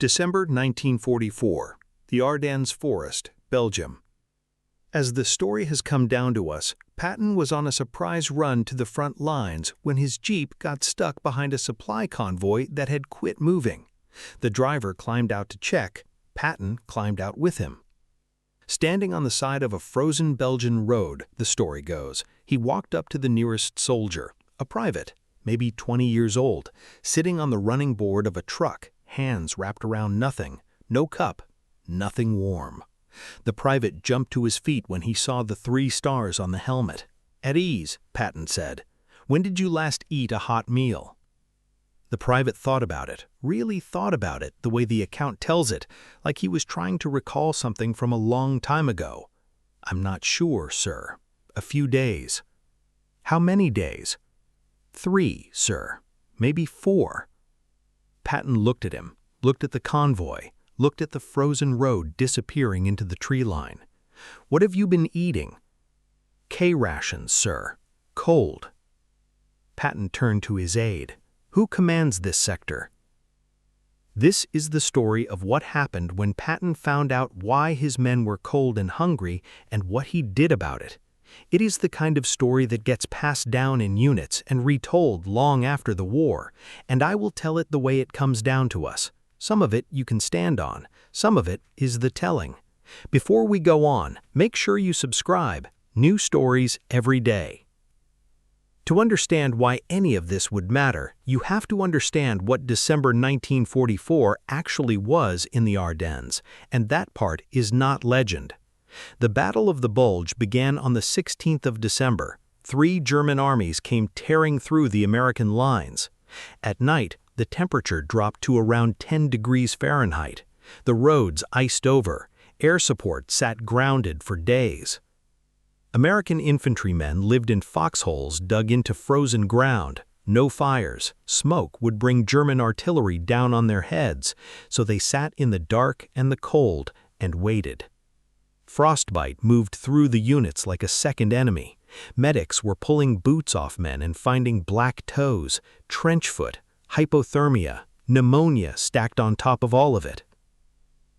December 1944, the Ardennes Forest, Belgium. As the story has come down to us, Patton was on a surprise run to the front lines when his Jeep got stuck behind a supply convoy that had quit moving. The driver climbed out to check. Patton climbed out with him. Standing on the side of a frozen Belgian road, the story goes, he walked up to the nearest soldier, a private, maybe 20 years old, sitting on the running board of a truck, hands wrapped around nothing, no cup, nothing warm. The private jumped to his feet when he saw the 3 stars on the helmet. "At ease," Patton said. "When did you last eat a hot meal?" The private thought about it, really thought about it, the way the account tells it, like he was trying to recall something from a long time ago. "I'm not sure, sir. A few days." "How many days?" "3, sir. Maybe 4. Patton looked at him, looked at the convoy, looked at the frozen road disappearing into the tree line. "What have you been eating?" "K-rations, sir. Cold." Patton turned to his aide. "Who commands this sector?" This is the story of what happened when Patton found out why his men were cold and hungry and what he did about it. It is the kind of story that gets passed down in units and retold long after the war, and I will tell it the way it comes down to us. Some of it you can stand on, some of it is the telling. Before we go on, make sure you subscribe. New stories every day. To understand why any of this would matter, you have to understand what December 1944 actually was in the Ardennes, and that part is not legend. The Battle of the Bulge began on the 16th of December. 3 German armies came tearing through the American lines. At night, the temperature dropped to around 10 degrees Fahrenheit. The roads iced over. Air support sat grounded for days. American infantrymen lived in foxholes dug into frozen ground. No fires. Smoke would bring German artillery down on their heads, so they sat in the dark and the cold and waited. Frostbite moved through the units like a second enemy. Medics were pulling boots off men and finding black toes, trench foot, hypothermia, pneumonia stacked on top of all of it.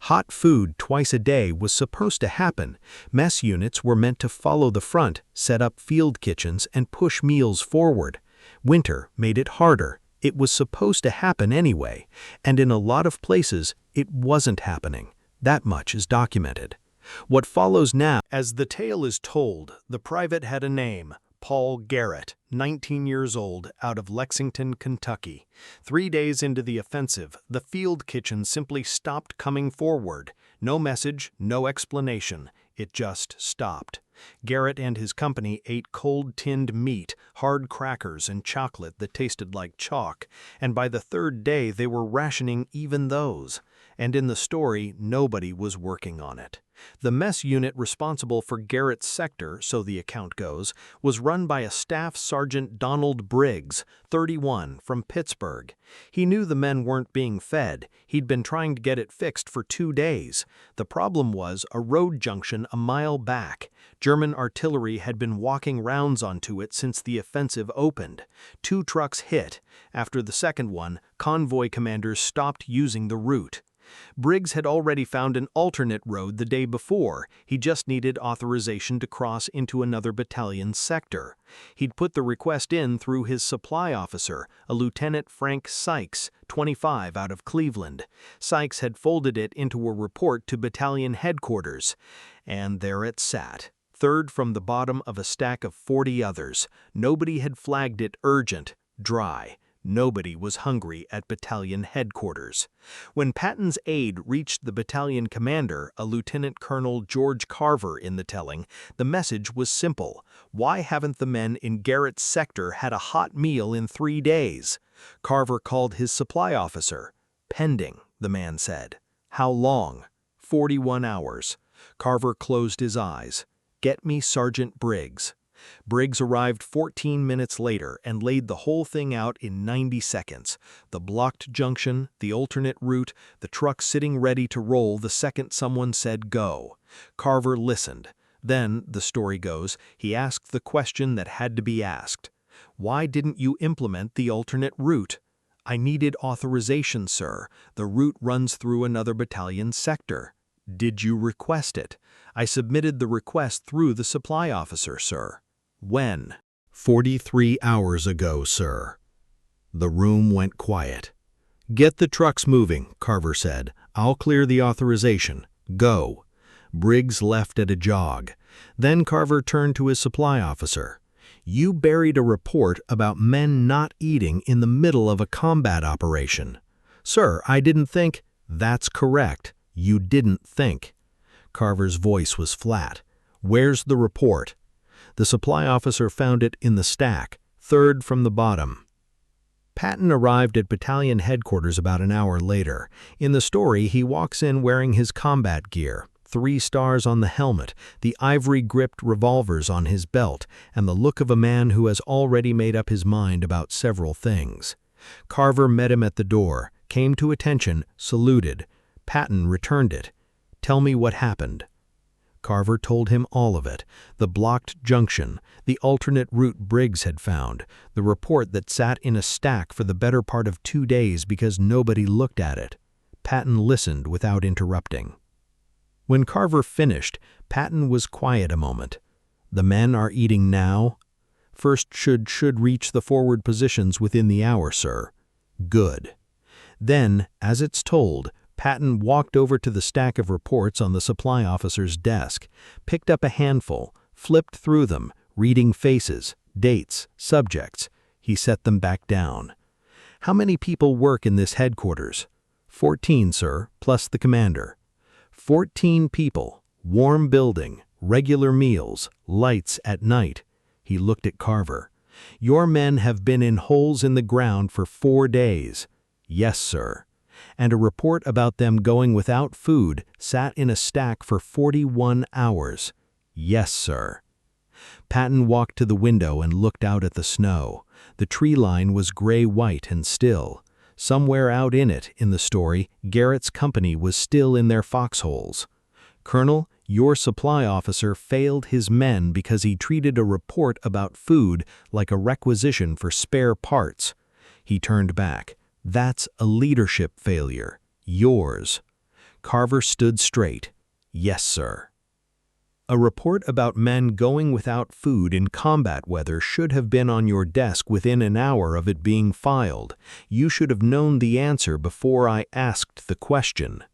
Hot food twice a day was supposed to happen. Mess units were meant to follow the front, set up field kitchens, and push meals forward. Winter made it harder. It was supposed to happen anyway, and in a lot of places, it wasn't happening. That much is documented. What follows now, as the tale is told, the private had a name, Paul Garrett, 19 years old, out of Lexington, Kentucky. 3 days into the offensive, the field kitchen simply stopped coming forward. No message, no explanation. It just stopped. Garrett and his company ate cold tinned meat, hard crackers, and chocolate that tasted like chalk, and by the 3rd day they were rationing even those. And in the story, nobody was working on it. The mess unit responsible for Garrett's sector, so the account goes, was run by a Staff Sergeant Donald Briggs, 31, from Pittsburgh. He knew the men weren't being fed. He'd been trying to get it fixed for 2 days. The problem was a road junction a mile back. German artillery had been walking rounds onto it since the offensive opened. 2 trucks hit. After the second one, convoy commanders stopped using the route. Briggs had already found an alternate road the day before. He just needed authorization to cross into another battalion's sector. He'd put the request in through his supply officer, a Lieutenant Frank Sykes, 25, out of Cleveland. Sykes had folded it into a report to battalion headquarters. And there it sat, 3rd from the bottom of a stack of 40 others. Nobody had flagged it urgent, dry. Nobody was hungry at battalion headquarters. When Patton's aide reached the battalion commander, a Lieutenant Colonel George Carver in the telling, the message was simple. Why haven't the men in Garrett's sector had a hot meal in 3 days? Carver called his supply officer. "Pending," the man said. "How long?" 41 hours. Carver closed his eyes. "Get me Sergeant Briggs." Briggs arrived 14 minutes later and laid the whole thing out in 90 seconds. The blocked junction, the alternate route, the truck sitting ready to roll the second someone said go. Carver listened. Then, the story goes, he asked the question that had to be asked. "Why didn't you implement the alternate route?" I needed authorization, sir. The route runs through another battalion's sector. Did you request it? I submitted the request through the supply officer, sir. When? 43 hours ago, sir. The room went quiet. Get the trucks moving, Carver said. I'll clear the authorization. Go. Briggs left at a jog. Then Carver turned to his supply officer. You buried a report about men not eating in the middle of a combat operation. Sir, I didn't think. That's correct. You didn't think. Carver's voice was flat. Where's the report? The supply officer found it in the stack, third from the bottom. Patton arrived at battalion headquarters about an hour later. In the story, he walks in wearing his combat gear, 3 stars on the helmet, the ivory-gripped revolvers on his belt, and the look of a man who has already made up his mind about several things. Carver met him at the door, came to attention, saluted. Patton returned it. Tell me what happened. Carver told him all of it, the blocked junction, the alternate route Briggs had found, the report that sat in a stack for the better part of 2 days because nobody looked at it. Patton listened without interrupting. When Carver finished, Patton was quiet a moment. The men are eating now? First should reach the forward positions within the hour, sir. Good. Then, as it's told, Patton walked over to the stack of reports on the supply officer's desk, picked up a handful, flipped through them, reading faces, dates, subjects. He set them back down. How many people work in this headquarters? 14, sir, plus the commander. 14 people, warm building, regular meals, lights at night. He looked at Carver. Your men have been in holes in the ground for 4 days. Yes, sir. And a report about them going without food sat in a stack for 41 hours. Yes, sir. Patton walked to the window and looked out at the snow. The tree line was gray-white and still. Somewhere out in it, in the story, Garrett's company was still in their foxholes. Colonel, your supply officer failed his men because he treated a report about food like a requisition for spare parts. He turned back. That's a leadership failure. Yours. Carver stood straight. Yes, sir. A report about men going without food in combat weather should have been on your desk within an hour of it being filed. You should have known the answer before I asked the question.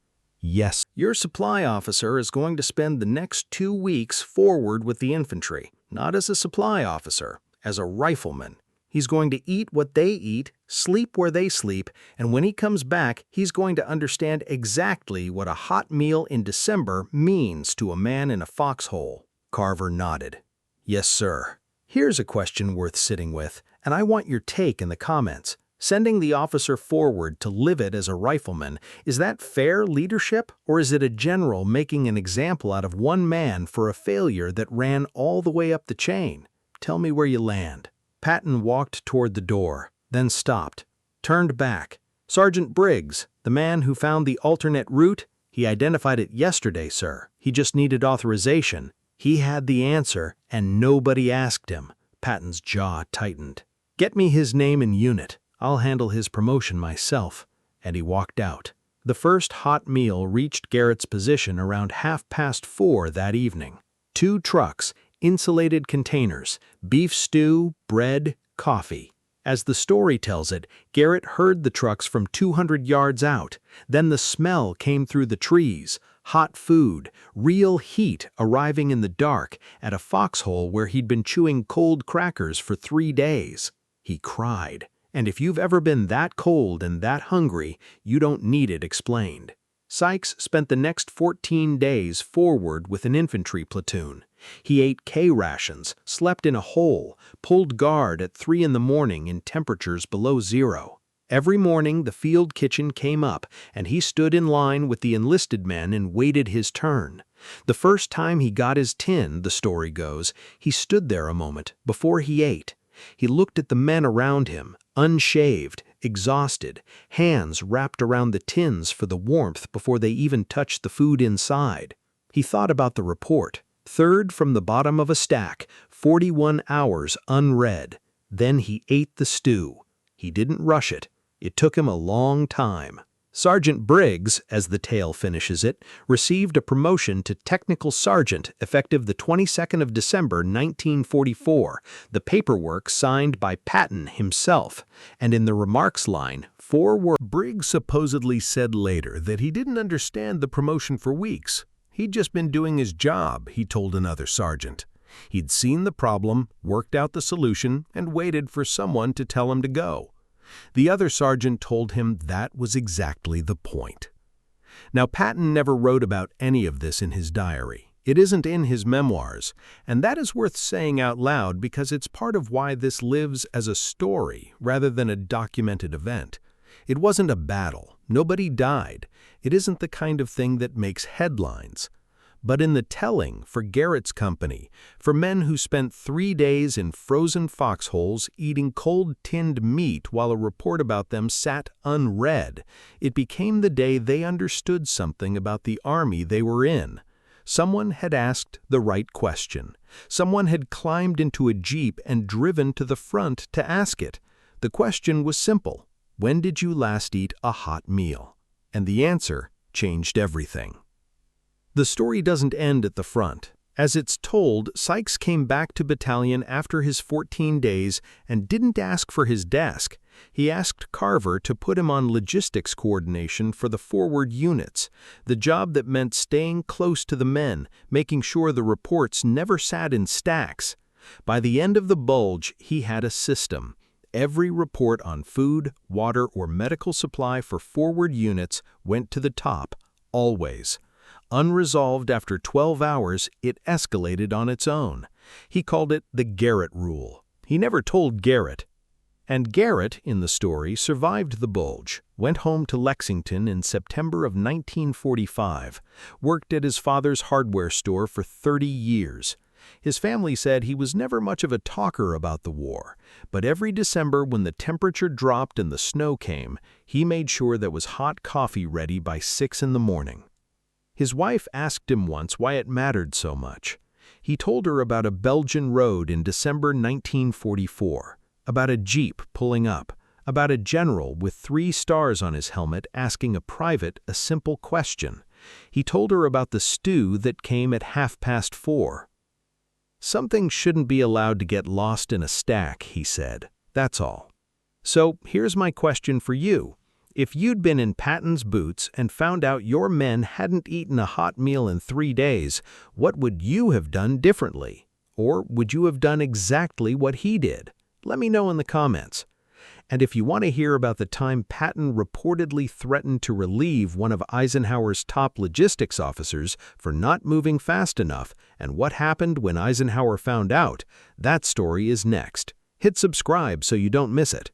Yes. Your supply officer is going to spend the next 2 weeks forward with the infantry, not as a supply officer, as a rifleman. He's going to eat what they eat, sleep where they sleep, and when he comes back, he's going to understand exactly what a hot meal in December means to a man in a foxhole. Carver nodded. Yes, sir. Here's a question worth sitting with, and I want your take in the comments. Sending the officer forward to live it as a rifleman, is that fair leadership, or is it a general making an example out of one man for a failure that ran all the way up the chain? Tell me where you land. Patton walked toward the door, then stopped, turned back. Sergeant Briggs, the man who found the alternate route, he identified it yesterday, sir. He just needed authorization. He had the answer, and nobody asked him. Patton's jaw tightened. Get me his name and unit. I'll handle his promotion myself. And he walked out. The first hot meal reached Garrett's position around 4:30 that evening. 2 trucks, insulated containers, beef stew, bread, coffee. As the story tells it, Garrett heard the trucks from 200 yards out. Then the smell came through the trees. Hot food, real heat arriving in the dark at a foxhole where he'd been chewing cold crackers for 3 days. He cried. And if you've ever been that cold and that hungry, you don't need it explained. Sykes spent the next 14 days forward with an infantry platoon. He ate K rations, slept in a hole, pulled guard at 3 in the morning in temperatures below 0. Every morning the field kitchen came up, and he stood in line with the enlisted men and waited his turn. The first time he got his tin, the story goes, he stood there a moment before he ate. He looked at the men around him, unshaved, exhausted, hands wrapped around the tins for the warmth before they even touched the food inside. He thought about the report. Third from the bottom of a stack, 41 hours unread. Then he ate the stew. He didn't rush it. It took him a long time. Sergeant Briggs, as the tale finishes it, received a promotion to technical sergeant effective the 22nd of December 1944, the paperwork signed by Patton himself, and in the remarks line, 4 words. Briggs supposedly said later that he didn't understand the promotion for weeks. He'd just been doing his job, he told another sergeant. He'd seen the problem, worked out the solution, and waited for someone to tell him to go. The other sergeant told him that was exactly the point. Now, Patton never wrote about any of this in his diary. It isn't in his memoirs, and that is worth saying out loud because it's part of why this lives as a story rather than a documented event. It wasn't a battle. Nobody died. It isn't the kind of thing that makes headlines. But in the telling, for Garrett's company, for men who spent 3 days in frozen foxholes eating cold tinned meat while a report about them sat unread, it became the day they understood something about the army they were in. Someone had asked the right question. Someone had climbed into a jeep and driven to the front to ask it. The question was simple. When did you last eat a hot meal? And the answer changed everything. The story doesn't end at the front. As it's told, Sykes came back to battalion after his 14 days and didn't ask for his desk. He asked Carver to put him on logistics coordination for the forward units, the job that meant staying close to the men, making sure the reports never sat in stacks. By the end of the bulge, he had a system. Every report on food, water, or medical supply for forward units went to the top, always. Unresolved after 12 hours, it escalated on its own. He called it the Garrett Rule. He never told Garrett. And Garrett, in the story, survived the bulge, went home to Lexington in September of 1945, worked at his father's hardware store for 30 years. His family said he was never much of a talker about the war, but every December when the temperature dropped and the snow came, he made sure there was hot coffee ready by 6 in the morning. His wife asked him once why it mattered so much. He told her about a Belgian road in December 1944, about a jeep pulling up, about a general with 3 stars on his helmet asking a private a simple question. He told her about the stew that came at 4:30. Something shouldn't be allowed to get lost in a stack, he said. That's all. So here's my question for you. If you'd been in Patton's boots and found out your men hadn't eaten a hot meal in 3 days, what would you have done differently? Or would you have done exactly what he did? Let me know in the comments. And if you want to hear about the time Patton reportedly threatened to relieve one of Eisenhower's top logistics officers for not moving fast enough and what happened when Eisenhower found out, that story is next. Hit subscribe so you don't miss it.